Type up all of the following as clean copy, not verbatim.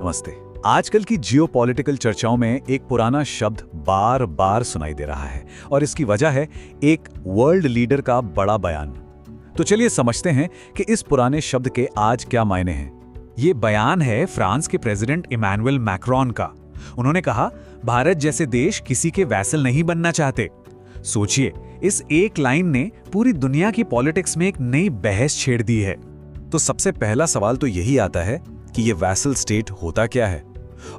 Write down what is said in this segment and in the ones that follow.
नमस्ते। आजकल की जियोपॉलिटिकल चर्चाओं में एक पुराना शब्द बार बार सुनाई दे रहा है और इसकी वजह है एक वर्ल्ड लीडर का बड़ा बयान। तो चलिए समझते हैं कि इस पुराने शब्द के आज क्या मायने हैं। ये बयान है फ्रांस के प्रेसिडेंट इमैनुअल मैक्रोन का। उन्होंने कहा, भारत जैसे देश किसी के वैसल नहीं बनना चाहते। सोचिए, इस एक लाइन ने पूरी दुनिया की पॉलिटिक्स में एक नई बहस छेड़ दी है। तो सबसे पहला सवाल तो यही आता है कि ये वैसल स्टेट होता क्या है,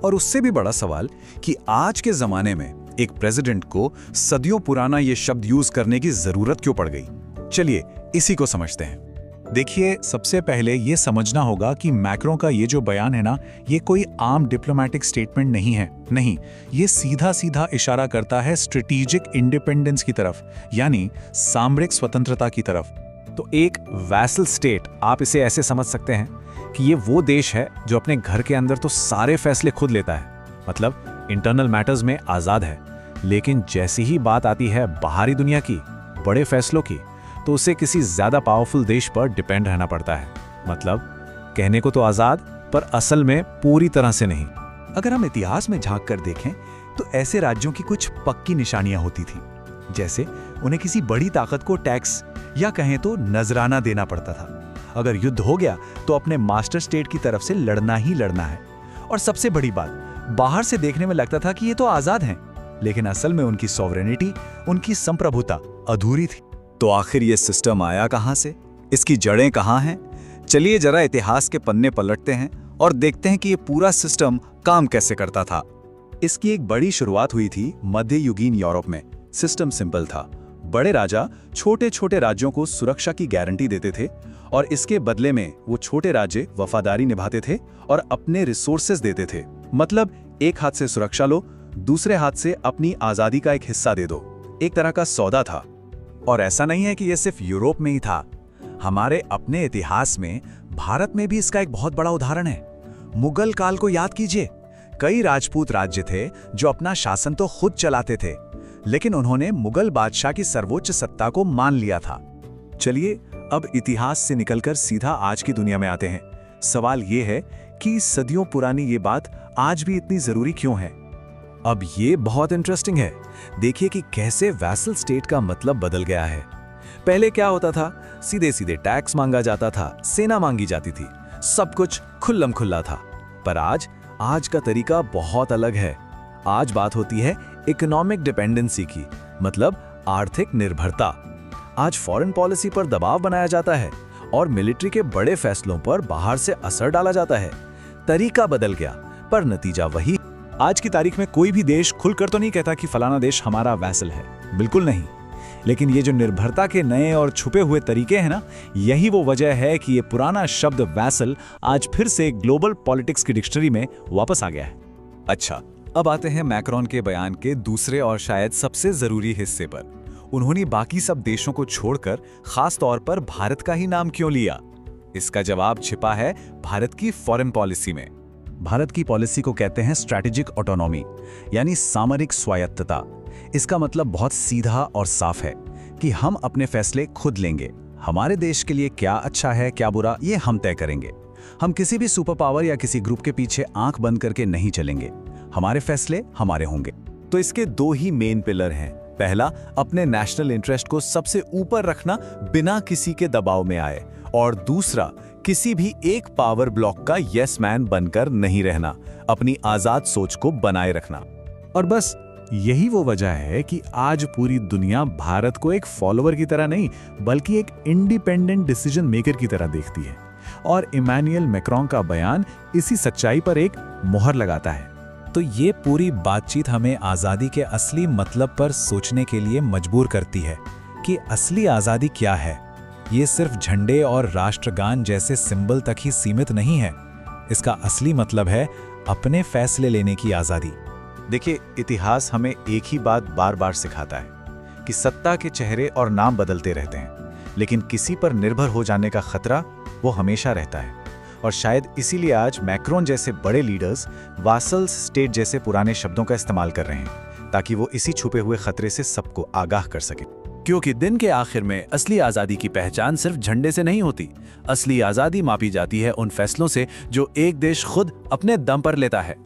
और उससे भी बड़ा सवाल कि आज के जमाने में एक प्रेसिडेंट को सदियों पुराना ये शब्द यूज करने की जरूरत क्यों पड़ गई। चलिए इसी को समझते हैं। देखिए, सबसे पहले ये समझना होगा कि मैक्रों का ये जो बयान है ना, ये कोई आम डिप्लोमेटिक स्टेटमेंट नहीं है। नहीं, ये सीधा सीधा इशारा करता है स्ट्रेटेजिक इंडिपेंडेंस की तरफ, यानी सामरिक स्वतंत्रता की तरफ। तो एक वैसल स्टेट, आप इसे ऐसे समझ सकते हैं कि ये वो देश है जो अपने घर के अंदर तो सारे फैसले खुद लेता है, मतलब इंटरनल मैटर्स में आज़ाद है, लेकिन जैसी ही बात आती है बाहरी दुनिया की, बड़े फैसलों की, तो उसे किसी ज़्यादा पावरफुल देश पर डिपेंड रहना पड़ता है। मतलब कहने को तो आज़ाद, पर असल में पूरी तरह से नहीं। अगर हम इतिहास में झांक कर देखें तो ऐसे राज्यों की कुछ पक्की निशानियां होती थी, जैसे उन्हें किसी बड़ी ताकत को टैक्स या कहें तो नजराना देना पड़ता था। अगर युद्ध हो गया तो अपने मास्टर स्टेट की तरफ से लड़ना ही लड़ना है। और सबसे बड़ी बात, बाहर से देखने में लगता था कि ये तो आज़ाद हैं, लेकिन असल में उनकी सॉवरेनिटी, उनकी संप्रभुता अधूरी थी। तो आखिर ये सिस्टम आया कहां से, इसकी जड़ें कहां हैं? चलिए जरा इतिहास के पन्ने पलटते हैं और देखते हैं कि ये पूरा सिस्टम काम कैसे करता था। इसकी एक बड़ी शुरुआत हुई थी मध्ययुगीन यूरोप में। सिस्टम सिंपल था। बड़े राजा छोटे छोटे राज्यों को सुरक्षा की गारंटी देते थे और इसके बदले में वो छोटे राज्य वफादारी निभाते थे और अपने रिसोर्सेज देते थे। मतलब एक हाथ से सुरक्षा लो, दूसरे हाथ से अपनी आजादी का एक हिस्सा दे दो। एक तरह का सौदा था। और ऐसा नहीं है कि ये सिर्फ यूरोप में ही था। हमारे अपने इतिहास में भारत में भी इसका एक बहुत बड़ा उदाहरण है। मुगल काल को याद कीजिए। कई राजपूत राज्य थे जो अपना शासन तो खुद चलाते थे, लेकिन उन्होंने मुगल बादशाह की सर्वोच्च सत्ता को मान लिया था। चलिए अब इतिहास से निकलकर सीधा आज की दुनिया में आते हैं। सवाल ये है कि सदियों पुरानी ये बात आज भी इतनी जरूरी क्यों है। अब ये बहुत इंटरेस्टिंग है। देखिए कि कैसे वैसल स्टेट का मतलब बदल गया है। पहले क्या होता था, सीधे सीधे टैक्स मांगा जाता था, सेना मांगी जाती थी, सब कुछ खुल्लम खुल्ला था। पर आज का तरीका बहुत अलग है। आज बात होती है इकोनॉमिक डिपेंडेंसी की, मतलब आर्थिक निर्भरता। आज फॉरेन पॉलिसी पर दबाव बनाया जाता है और मिलिट्री के बड़े फैसलों पर बाहर से असर डाला जाता है। तरीका बदल गया, पर नतीजा वही। आज की तारीख में कोई भी देश खुलकर तो नहीं कहता कि फलाना देश हमारा वैसल है, बिल्कुल नहीं। लेकिन ये जो निर्भरता के नए और छुपे हुए तरीके हैं ना, यही वो वजह है कि ये पुराना शब्द वैसल आज फिर से ग्लोबल पॉलिटिक्स की डिक्शनरी में वापस आ गया है। अच्छा, अब आते हैं मैक्रोन के बयान के दूसरे और शायद सबसे जरूरी हिस्से पर। उन्होंने बाकी सब देशों को छोड़कर खास तौर पर भारत का ही नाम क्यों लिया? इसका जवाब छिपा है भारत की फॉरेन पॉलिसी में। भारत की पॉलिसी को कहते हैं स्ट्रैटेजिक ऑटोनॉमी, यानी सामरिक स्वायत्तता। इसका मतलब बहुत सीधा और साफ है कि हम अपने फैसले खुद लेंगे। हमारे देश के लिए क्या अच्छा है, क्या बुरा, ये हम तय करेंगे। हम किसी भी सुपर पावर या किसी ग्रुप के पीछे आंख बंद करके नहीं चलेंगे। हमारे फैसले हमारे होंगे। तो इसके दो ही मेन पिलर हैं। पहला, अपने नेशनल इंटरेस्ट को सबसे ऊपर रखना बिना किसी के दबाव में आए, और दूसरा, किसी भी एक पावर ब्लॉक का यस मैन बनकर नहीं रहना, अपनी आजाद सोच को बनाए रखना। और बस यही वो वजह है कि आज पूरी दुनिया भारत को एक फॉलोअर की तरह नहीं, बल्कि एक इंडिपेंडेंट डिसीजन मेकर की तरह देखती है। और इमैनुअल मैक्रोन का बयान इसी सच्चाई पर एक मोहर लगाता है। तो ये पूरी बातचीत हमें आज़ादी के असली मतलब पर सोचने के लिए मजबूर करती है कि असली आज़ादी क्या है। ये सिर्फ झंडे और राष्ट्रगान जैसे सिंबल तक ही सीमित नहीं है। इसका असली मतलब है अपने फैसले लेने की आज़ादी। देखिए, इतिहास हमें एक ही बात बार बार सिखाता है कि सत्ता के चेहरे और नाम बदलते रहते हैं, लेकिन किसी पर निर्भर हो जाने का खतरा वो हमेशा रहता है। और शायद इसीलिए आज मैक्रोन जैसे बड़े लीडर्स वासल्स स्टेट जैसे पुराने शब्दों का इस्तेमाल कर रहे हैं, ताकि वो इसी छुपे हुए खतरे से सबको आगाह कर सके। क्योंकि दिन के आखिर में असली आज़ादी की पहचान सिर्फ झंडे से नहीं होती। असली आज़ादी मापी जाती है उन फैसलों से जो एक देश खुद अपने दम पर लेता है।